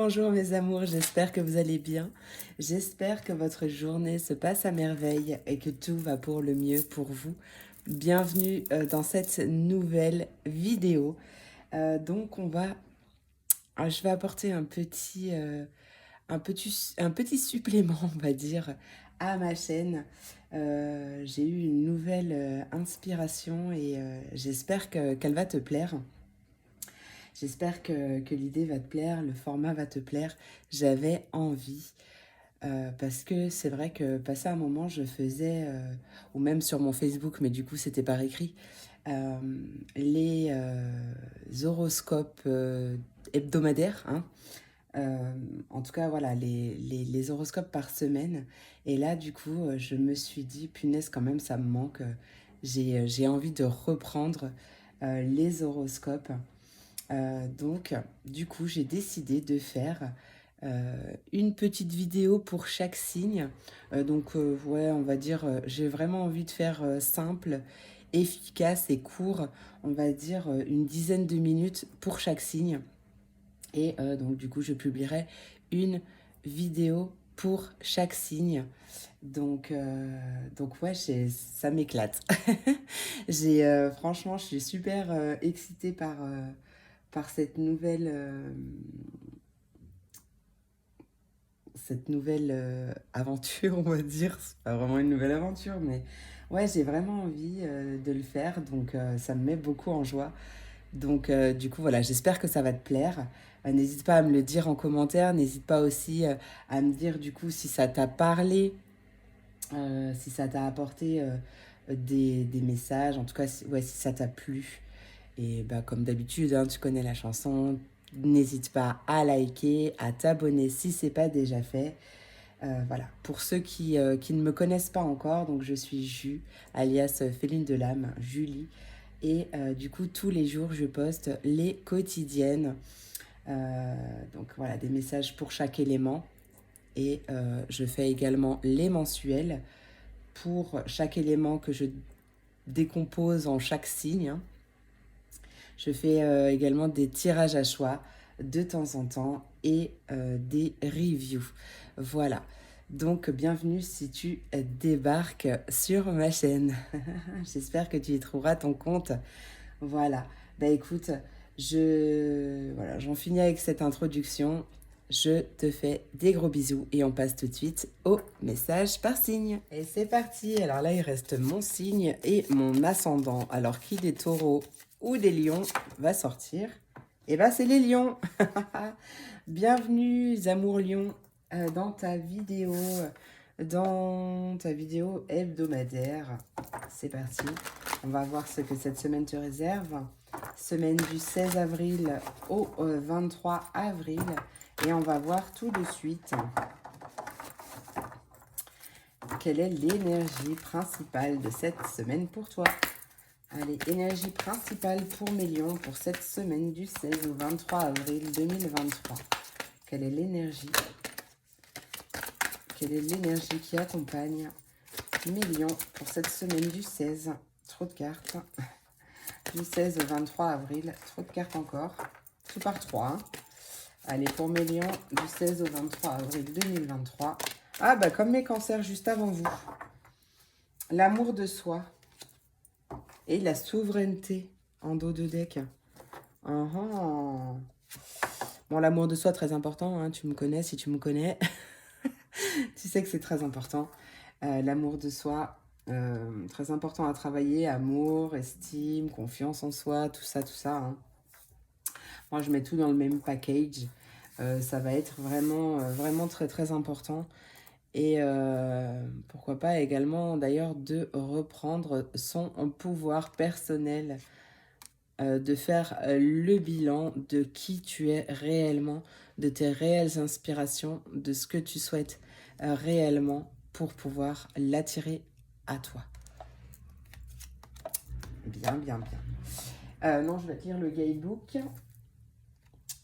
Bonjour mes amours, j'espère que vous allez bien. J'espère que votre journée se passe à merveille et que tout va pour le mieux pour vous. Bienvenue dans cette nouvelle vidéo. Donc je vais apporter un petit supplément, on va dire, à ma chaîne. J'ai eu une nouvelle inspiration et j'espère qu'elle va te plaire. J'espère que l'idée va te plaire, le format va te plaire. J'avais envie, parce que c'est vrai que passé un moment, je faisais, ou même sur mon Facebook, mais du coup, c'était par écrit, euh, les horoscopes hebdomadaires, hein. En tout cas, voilà, les horoscopes par semaine. Et là, du coup, je me suis dit, punaise, quand même, ça me manque. J'ai envie de reprendre les horoscopes. Donc, du coup, j'ai décidé de faire une petite vidéo pour chaque signe. Ouais, on va dire, j'ai vraiment envie de faire simple, efficace et court. On va dire une dizaine de minutes pour chaque signe. Et donc, du coup, je publierai une vidéo pour chaque signe. Donc ouais, ça m'éclate. Franchement, je suis super excitée par cette nouvelle aventure, on va dire. C'est pas vraiment une nouvelle aventure, mais ouais, j'ai vraiment envie de le faire, donc ça me met beaucoup en joie. Donc du coup, voilà, j'espère que ça va te plaire. N'hésite pas à me le dire en commentaire, n'hésite pas aussi à me dire du coup si ça t'a parlé, si ça t'a apporté des messages, en tout cas, ouais, si ça t'a plu. Et bah, comme d'habitude, hein, tu connais la chanson. N'hésite pas à liker, à t'abonner si c'est pas déjà fait. Voilà, pour ceux qui ne me connaissent pas encore, donc je suis Ju, alias Féline de l'âme, Julie. Et du coup, tous les jours, je poste les quotidiennes. Donc voilà, des messages pour chaque élément. Et je fais également les mensuels pour chaque élément que je décompose en chaque signe. Je fais également des tirages à choix de temps en temps et des reviews. Voilà. Donc, bienvenue si tu débarques sur ma chaîne. J'espère que tu y trouveras ton compte. Voilà. Bah écoute, voilà, j'en finis avec cette introduction. Je te fais des gros bisous et on passe tout de suite au message par signe. Et c'est parti. Alors là, il reste mon signe et mon ascendant. Alors, qui des taureaux ou des lions va sortir? Eh ben, c'est les lions. Bienvenue, amours lions, dans ta vidéo hebdomadaire. C'est parti. On va voir ce que cette semaine te réserve. Semaine du 16 avril au 23 avril. Et on va voir tout de suite quelle est l'énergie principale de cette semaine pour toi. Allez, énergie principale pour mes lions pour cette semaine du 16 au 23 avril 2023. Quelle est l'énergie? Quelle est l'énergie qui accompagne mes lions pour cette semaine du 16? Trop de cartes. Du 16 au 23 avril, trop de cartes encore. Tout par 3. Hein. Allez, pour mes lions, du 16 au 23 avril 2023. Ah, bah comme mes cancers juste avant vous. L'amour de soi et la souveraineté en dos de deck. Bon, l'amour de soi, très important. Hein, tu me connais, si tu me connais. Tu sais que c'est très important. L'amour de soi, très important à travailler. Amour, estime, confiance en soi, tout ça, tout ça. Hein. Moi, je mets tout dans le même package. Ça va être vraiment très, très important. Et pourquoi pas également, d'ailleurs, de reprendre son pouvoir personnel, de faire le bilan de qui tu es réellement, de tes réelles inspirations, de ce que tu souhaites réellement pour pouvoir l'attirer à toi. Bien, bien, bien. Non, je vais te lire le guidebook.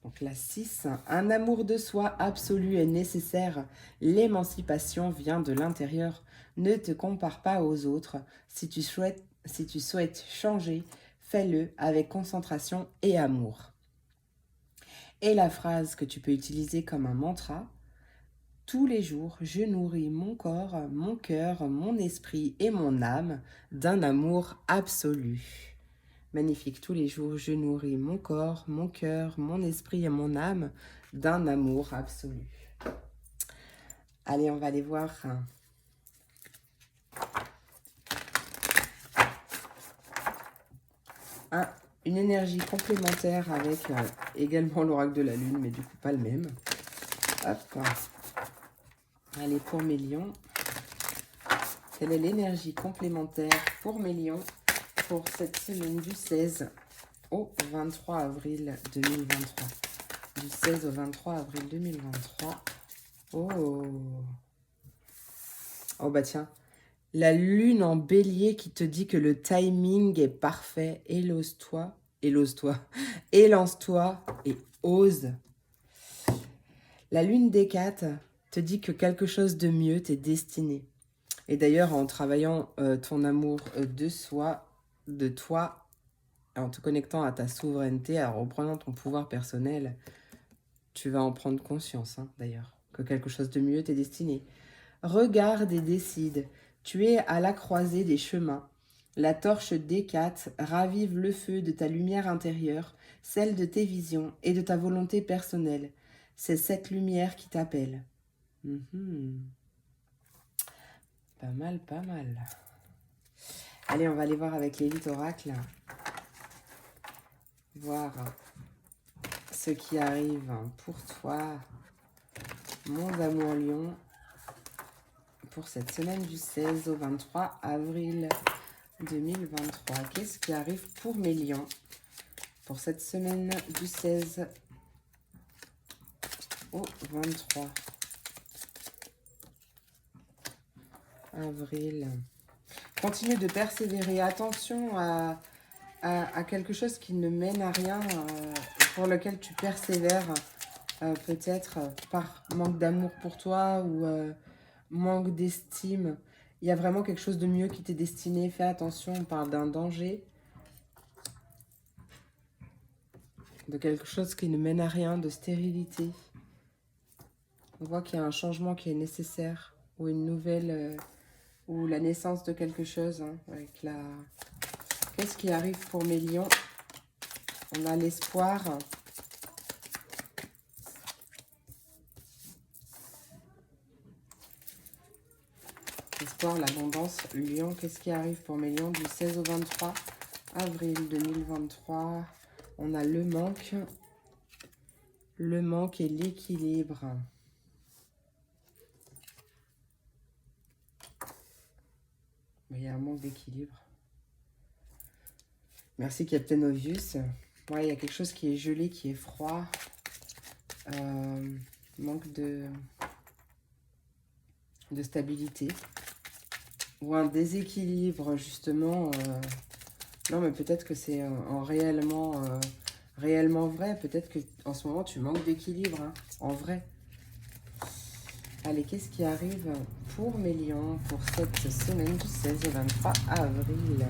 Donc la 6, un amour de soi absolu est nécessaire. L'émancipation vient de l'intérieur. Ne te compare pas aux autres. Si tu souhaites changer, fais-le avec concentration et amour. Et la phrase que tu peux utiliser comme un mantra, tous les jours, je nourris mon corps, mon cœur, mon esprit et mon âme d'un amour absolu. Magnifique, tous les jours, je nourris mon corps, mon cœur, mon esprit et mon âme d'un amour absolu. Allez, on va aller voir une énergie complémentaire avec également l'oracle de la lune, mais du coup pas le même. Hop. Allez, pour mes lions, quelle est l'énergie complémentaire pour mes lions pour cette semaine du 16 au 23 avril 2023? Du 16 au 23 avril 2023. Oh, oh bah tiens, la lune en bélier qui te dit que le timing est parfait. Élose-toi, élose-toi, élance-toi et ose. La lune des 4 te dit que quelque chose de mieux t'est destiné. Et d'ailleurs, en travaillant ton amour de soi, de toi, en te connectant à ta souveraineté, en reprenant ton pouvoir personnel, tu vas en prendre conscience, hein, d'ailleurs, que quelque chose de mieux t'est destiné. Regarde et décide. Tu es à la croisée des chemins. La torche D4 ravive le feu de ta lumière intérieure, celle de tes visions et de ta volonté personnelle. C'est cette lumière qui t'appelle. Pas mal, pas mal. Allez, on va aller voir avec l'élite oracle. Voir ce qui arrive pour toi, mon amour lion, pour cette semaine du 16 au 23 avril 2023. Qu'est-ce qui arrive pour mes lions pour cette semaine du 16 au 23 avril? Continue de persévérer. Attention à quelque chose qui ne mène à rien, pour lequel tu persévères, peut-être par manque d'amour pour toi ou manque d'estime. Il y a vraiment quelque chose de mieux qui t'est destiné. Fais attention, on parle d'un danger, de quelque chose qui ne mène à rien, de stérilité. On voit qu'il y a un changement qui est nécessaire, ou une nouvelle, ou la naissance de quelque chose, hein, avec la... Qu'est-ce qui arrive pour mes lions? On a l'espoir. L'espoir, l'abondance. Lion, qu'est-ce qui arrive pour mes lions du 16 au 23 avril 2023? On a le manque. Le manque et l'équilibre. Il y a un manque d'équilibre. Merci Captain Obvious. Ouais, il y a quelque chose qui est gelé, qui est froid. Manque de stabilité. Ou un déséquilibre, justement. Non, mais peut-être que c'est réellement vrai. Peut-être qu'en ce moment, tu manques d'équilibre, hein, en vrai. Allez, qu'est-ce qui arrive pour mes lions pour cette semaine du 16 au 23 avril?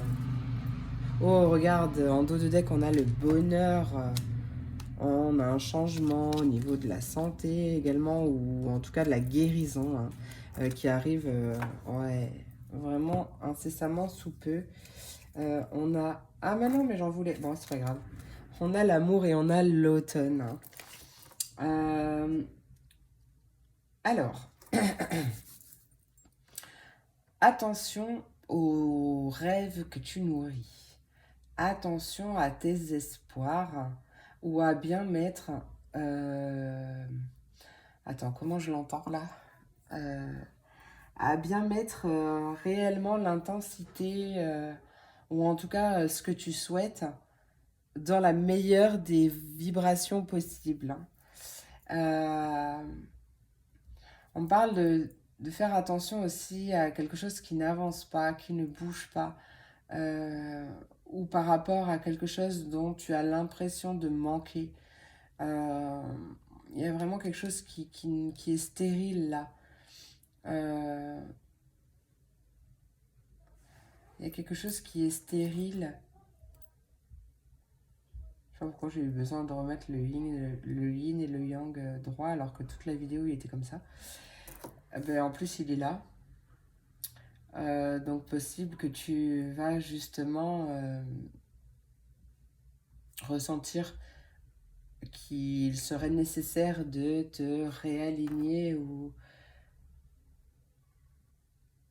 Oh, regarde, en dos de deck, on a le bonheur. On a un changement au niveau de la santé également, ou en tout cas de la guérison, hein, qui arrive ouais, vraiment incessamment sous peu. On a... Ah, mais non, mais j'en voulais... Bon, c'est pas grave. On a l'amour et on a l'automne. Alors, attention aux rêves que tu nourris. Attention à tes espoirs ou à bien mettre... Attends, comment je l'entends là? À bien mettre réellement l'intensité, ou en tout cas ce que tu souhaites, dans la meilleure des vibrations possibles. On parle de faire attention aussi à quelque chose qui n'avance pas, qui ne bouge pas, ou par rapport à quelque chose dont tu as l'impression de manquer. Il y a vraiment quelque chose qui est stérile là. Il y a quelque chose qui est stérile. sais pas pourquoi j'ai eu besoin de remettre le yin et le yang droit alors que toute la vidéo il était comme ça. Ben, en plus il est là. Donc possible que tu vas justement ressentir qu'il serait nécessaire de te réaligner ou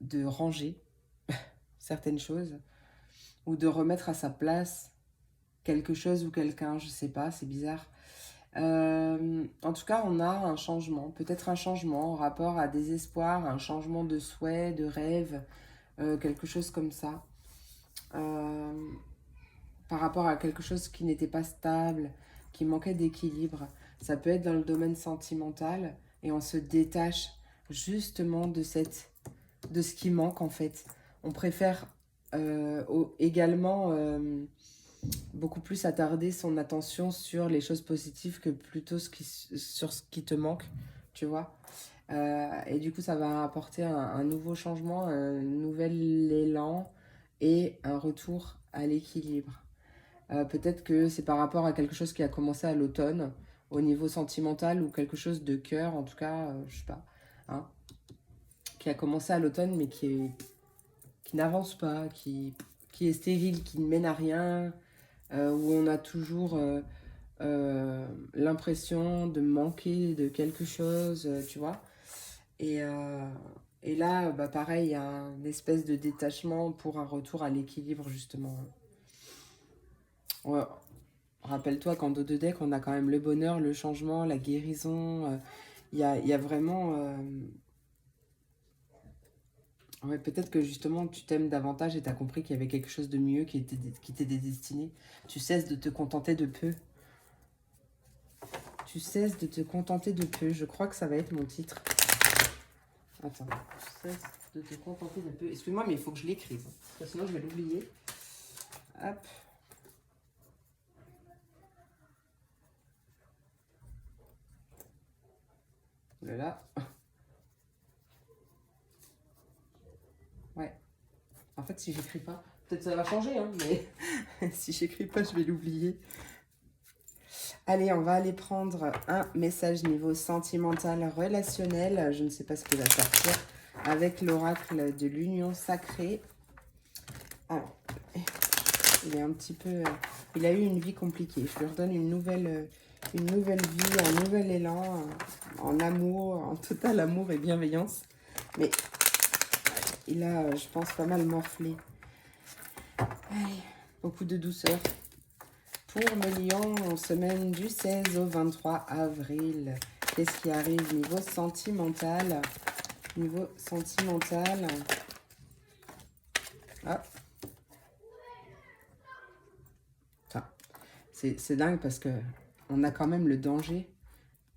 de ranger certaines choses ou de remettre à sa place quelque chose ou quelqu'un, je sais pas, c'est bizarre. En tout cas, on a un changement, peut-être un changement en rapport à des espoirs, un changement de souhait, de rêve, quelque chose comme ça. Par rapport à quelque chose qui n'était pas stable, qui manquait d'équilibre. Ça peut être dans le domaine sentimental et on se détache justement de ce qui manque en fait. On préfère également beaucoup plus attarder son attention sur les choses positives que plutôt sur ce qui te manque, tu vois. Et du coup, ça va apporter un nouveau changement, un nouvel élan et un retour à l'équilibre. Peut-être que c'est par rapport à quelque chose qui a commencé à l'automne, au niveau sentimental, ou quelque chose de cœur, en tout cas, je sais pas, hein, qui a commencé à l'automne, mais qui n'avance pas, qui est stérile, qui ne mène à rien, où on a toujours l'impression de manquer de quelque chose, tu vois. Et, euh, et là, bah, pareil, il y a une espèce de détachement pour un retour à l'équilibre, justement. Ouais. Rappelle-toi qu'en dos de deck, on a quand même le bonheur, le changement, la guérison. Il y a vraiment... Ouais, peut-être que justement, tu t'aimes davantage et tu as compris qu'il y avait quelque chose de mieux qui t'était destiné. Tu cesses de te contenter de peu. Tu cesses de te contenter de peu. Je crois que ça va être mon titre. Attends. Tu cesses de te contenter de peu. Excuse-moi, mais il faut que je l'écrive. Parce que sinon, je vais l'oublier. Hop. Voilà. Ouais. En fait, si j'écris pas, peut-être ça va changer, hein, mais si j'écris pas, je vais l'oublier. Allez, on va aller prendre un message niveau sentimental, relationnel. Je ne sais pas ce qui va sortir avec l'oracle de l'union sacrée. Alors, il est un petit peu... il a eu une vie compliquée. Je lui redonne une nouvelle vie, un nouvel élan, en amour, en total amour et bienveillance. Mais il a, je pense, pas mal morflé. Allez, beaucoup de douceur. Pour le lion, semaine du 16 au 23 avril. Qu'est-ce qui arrive niveau sentimental? Niveau sentimental. Ah. Enfin, c'est dingue parce que on a quand même le danger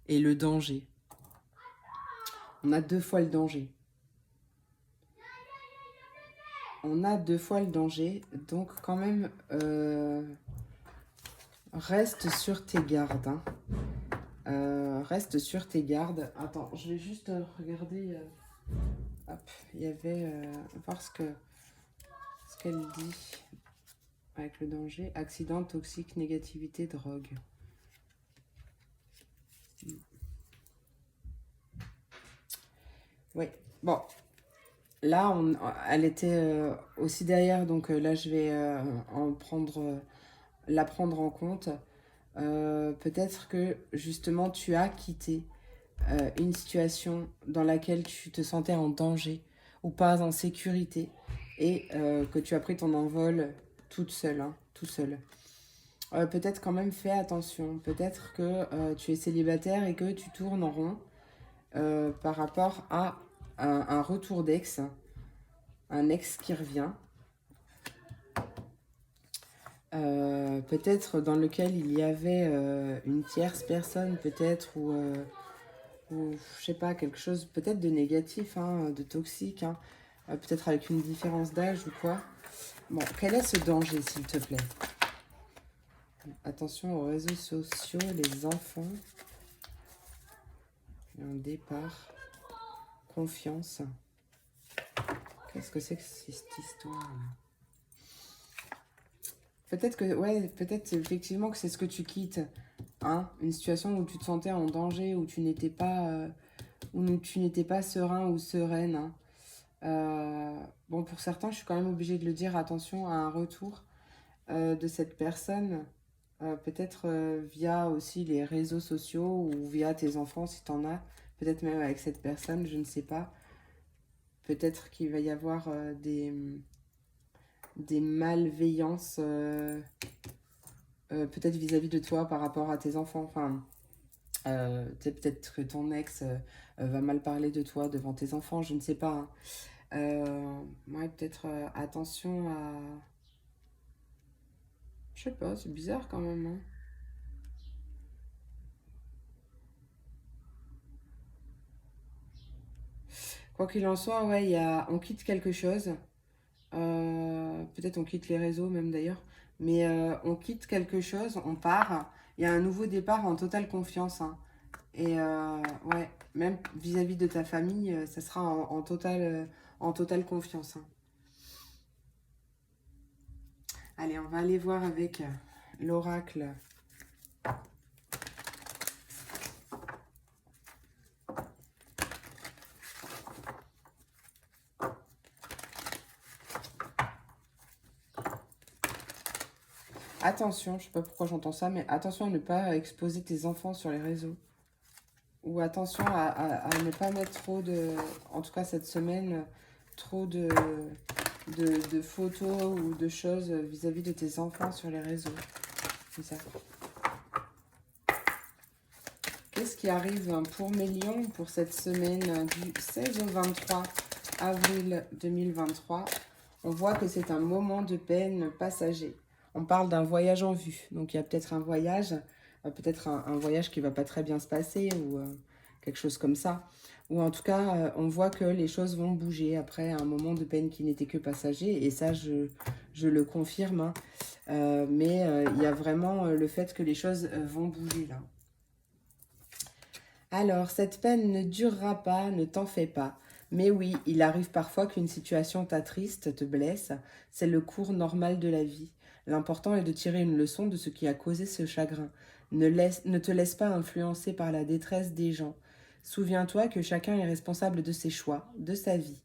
et le danger. On a deux fois le danger. On a deux fois le danger. Donc quand même, reste sur tes gardes. Hein. Reste sur tes gardes. Attends, je vais juste regarder. Hop, il y avait... voir ce qu'elle dit avec le danger. Accident, toxique, négativité, drogue. Oui, bon. Là, elle était aussi derrière, donc là, je vais la prendre en compte. Peut-être que justement, tu as quitté une situation dans laquelle tu te sentais en danger ou pas en sécurité et que tu as pris ton envol toute seule, hein, tout seul. Peut-être quand même fais attention. Peut-être que tu es célibataire et que tu tournes en rond par rapport à un retour d'ex, un ex qui revient. Peut-être dans lequel il y avait une tierce personne, peut-être, ou je sais pas, quelque chose peut-être de négatif, hein, de toxique, hein, peut-être avec une différence d'âge ou quoi. Bon, quel est ce danger, s'il te plaît? Attention aux réseaux sociaux, les enfants. Un départ. Confiance. Qu'est-ce que c'est que cette histoire? Peut-être que, ouais, peut-être effectivement que c'est ce que tu quittes. Hein, une situation où tu te sentais en danger, où tu n'étais pas serein ou sereine. Hein. Bon, pour certains, je suis quand même obligée de le dire, attention à un retour de cette personne, peut-être via aussi les réseaux sociaux ou via tes enfants si tu en as, peut-être même avec cette personne, je ne sais pas. Peut-être qu'il va y avoir des malveillances, peut-être vis-à-vis de toi par rapport à tes enfants. Enfin, peut-être que ton ex va mal parler de toi devant tes enfants, je ne sais pas. Hein. Ouais, peut-être attention à... Je sais pas, c'est bizarre quand même. Hein. Quoi qu'il en soit, ouais, on quitte quelque chose. Peut-être on quitte les réseaux même d'ailleurs. Mais on quitte quelque chose, on part. Il y a un nouveau départ en totale confiance. Hein. Et ouais, même vis-à-vis de ta famille, ça sera en totale confiance. Hein. Allez, on va aller voir avec l'oracle. Attention, je sais pas pourquoi j'entends ça, mais attention à ne pas exposer tes enfants sur les réseaux. Ou attention à ne pas mettre trop de, en tout cas cette semaine, trop de photos ou de choses vis-à-vis de tes enfants sur les réseaux. C'est ça. Qu'est-ce qui arrive pour mes lions pour cette semaine du 16 au 23 avril 2023? On voit que c'est un moment de peine passager. On parle d'un voyage en vue. Donc il y a peut-être un voyage, peut-être un voyage qui ne va pas très bien se passer ou quelque chose comme ça. Ou en tout cas, on voit que les choses vont bouger après un moment de peine qui n'était que passager. Et ça, je le confirme. Hein. Mais il y a vraiment le fait que les choses vont bouger là. Alors, cette peine ne durera pas, ne t'en fais pas. Mais oui, il arrive parfois qu'une situation t'attriste, te blesse. C'est le cours normal de la vie. L'important est de tirer une leçon de ce qui a causé ce chagrin. Ne te laisse pas influencer par la détresse des gens. Souviens-toi que chacun est responsable de ses choix, de sa vie.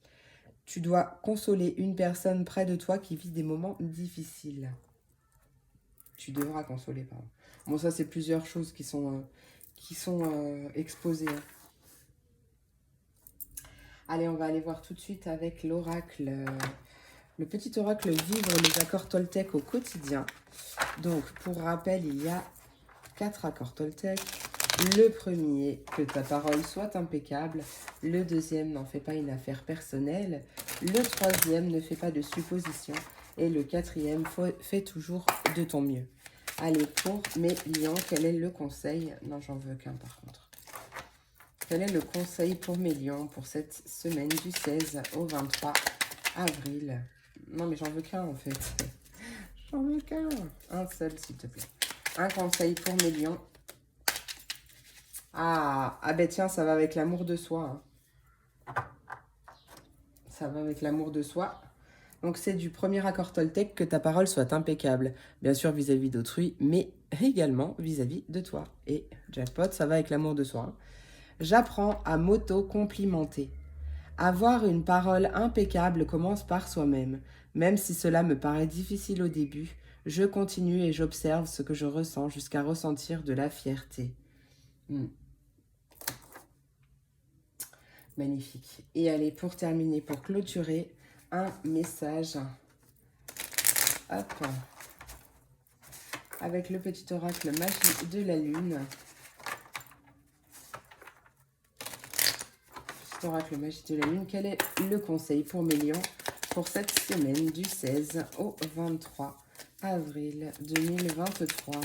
Tu dois consoler une personne près de toi qui vit des moments difficiles. Tu devras consoler, pardon. Bon, ça, c'est plusieurs choses qui sont exposées. Hein. Allez, on va aller voir tout de suite avec l'oracle. Le petit oracle vivre les accords Toltec au quotidien. Donc, pour rappel, il y a 4 accords Toltec. Le premier, que ta parole soit impeccable. Le deuxième, n'en fais pas une affaire personnelle. Le troisième, ne fais pas de suppositions. Et le quatrième, fais toujours de ton mieux. Allez, pour mes lions, quel est le conseil? Non, j'en veux qu'un par contre. Quel est le conseil pour mes lions pour cette semaine du 16 au 23 avril? Non, mais j'en veux qu'un en fait. J'en veux qu'un. Un seul, s'il te plaît. Un conseil pour mes lions. Ah ben tiens, ça va avec l'amour de soi. Hein. Ça va avec l'amour de soi. Donc c'est du premier accord Toltec que ta parole soit impeccable. Bien sûr vis-à-vis d'autrui, mais également vis-à-vis de toi. Et jackpot, ça va avec l'amour de soi. Hein. J'apprends à m'auto-complimenter. Avoir une parole impeccable commence par soi-même. Même si cela me paraît difficile au début, je continue et j'observe ce que je ressens jusqu'à ressentir de la fierté. Magnifique. Et allez, pour terminer, pour clôturer, un message. Hop. Avec le petit oracle magie de la lune. Petit oracle magie de la lune. Quel est le conseil pour mes lions pour cette semaine du 16 au 23 avril 2023?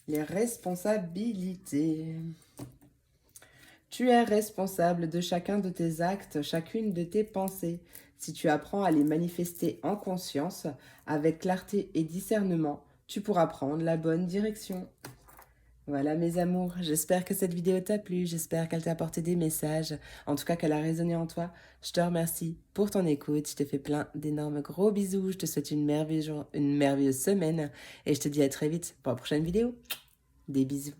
Les responsabilités. Tu es responsable de chacun de tes actes, chacune de tes pensées. Si tu apprends à les manifester en conscience, avec clarté et discernement, tu pourras prendre la bonne direction. Voilà mes amours, j'espère que cette vidéo t'a plu, j'espère qu'elle t'a apporté des messages, en tout cas qu'elle a résonné en toi. Je te remercie pour ton écoute, je te fais plein d'énormes gros bisous, je te souhaite une merveilleuse semaine et je te dis à très vite pour la prochaine vidéo. Des bisous.